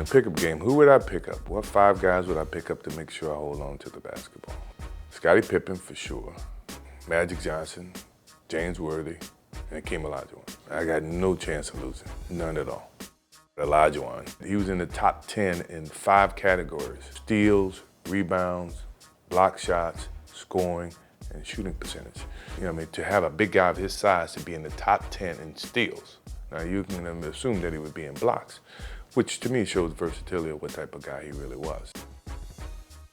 a pickup game, who would I pick up? What 5 guys would I pick up to make sure I hold on to the basketball? Scottie Pippen for sure, Magic Johnson, James Worthy, and Hakeem Olajuwon. I got no chance of losing, none at all. Olajuwon, he was in the top 10 in 5 categories: steals, rebounds, block shots, scoring, and shooting percentage. You know what I mean? To have a big guy of his size to be in the top 10 in steals. Now you can assume that he would be in blocks, which to me shows versatility of what type of guy he really was.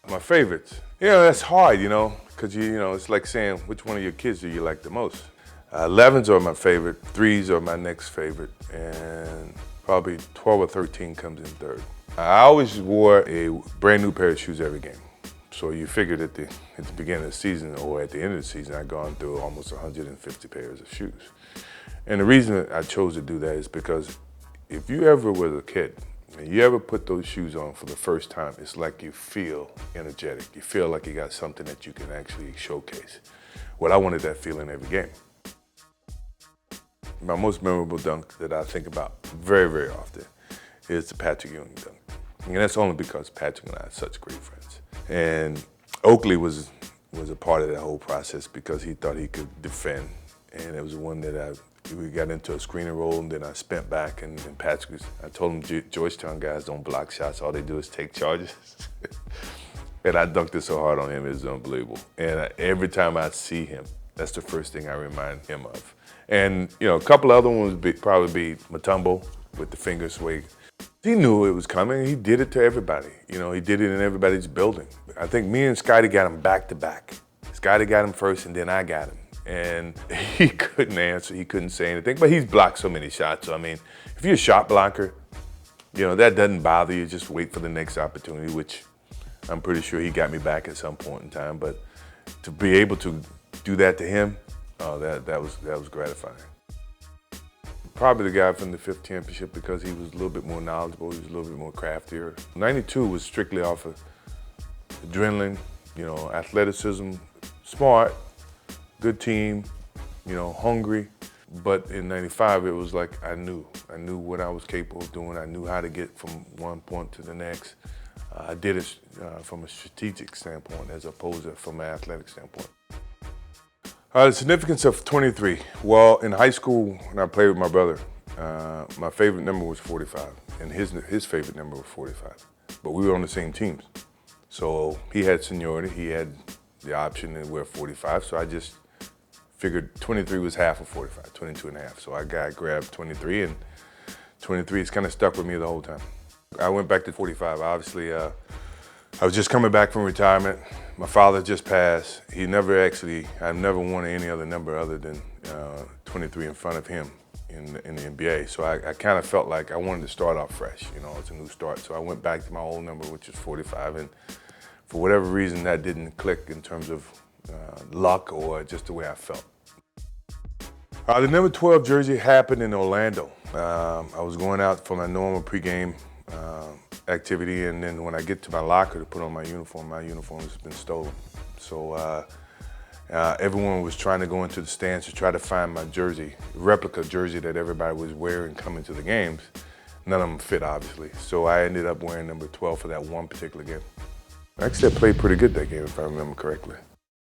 My favorites, that's hard, because it's like saying which one of your kids do you like the most. 11s are my favorite, 3s are my next favorite, and probably 12 or 13 comes in third. I always wore a brand new pair of shoes every game. So you figured at the beginning of the season or at the end of the season, I'd gone through almost 150 pairs of shoes. And the reason I chose to do that is because if you ever was a kid and you ever put those shoes on for the first time, it's like you feel energetic. You feel like you got something that you can actually showcase. Well, I wanted that feeling every game. My most memorable dunk that I think about very, very often is the Patrick Ewing dunk. And that's only because Patrick and I are such great friends. And Oakley was a part of that whole process because he thought he could defend. And it was one that we got into a screen and roll, and then I spent back, and Patrick I told him, Georgetown guys don't block shots, all they do is take charges. And I dunked it so hard on him, it was unbelievable. And every time I see him, that's the first thing I remind him of. And a couple other ones would probably be Mutombo with the finger swing. He knew it was coming. He did it to everybody. He did it in everybody's building. I think me and Scottie got him back to back. Scottie got him first, and then I got him. And he couldn't answer. He couldn't say anything. But he's blocked so many shots. So, I mean, if you're a shot blocker, that doesn't bother you. Just wait for the next opportunity, which I'm pretty sure he got me back at some point in time. But to be able to do that to him, that was gratifying. Probably the guy from the 5th championship because he was a little bit more knowledgeable, he was a little bit more craftier. 92 was strictly off of adrenaline, athleticism, smart, good team, hungry. But in 95, it was like I knew what I was capable of doing. I knew how to get from one point to the next. I did it from a strategic standpoint as opposed to from an athletic standpoint. The significance of 23. Well, in high school, when I played with my brother, my favorite number was 45, and his favorite number was 45. But we were on the same teams. So he had seniority, he had the option to wear 45, so I just figured 23 was half of 45, 22 and a half. So I grabbed 23, and 23 has kind of stuck with me the whole time. I went back to 45. Obviously, I was just coming back from retirement. My father just passed. I've never worn any other number other than 23 in front of him in the NBA. So I kind of felt like I wanted to start off fresh, it's a new start. So I went back to my old number, which is 45, and for whatever reason, that didn't click in terms of luck or just the way I felt. The number 12 jersey happened in Orlando. I was going out for my normal pregame activity, and then when I get to my locker to put on my uniform has been stolen. So everyone was trying to go into the stands to try to find my jersey, replica jersey that everybody was wearing coming to the games. None of them fit, obviously. So I ended up wearing number 12 for that one particular game. Actually, I played pretty good that game, if I remember correctly.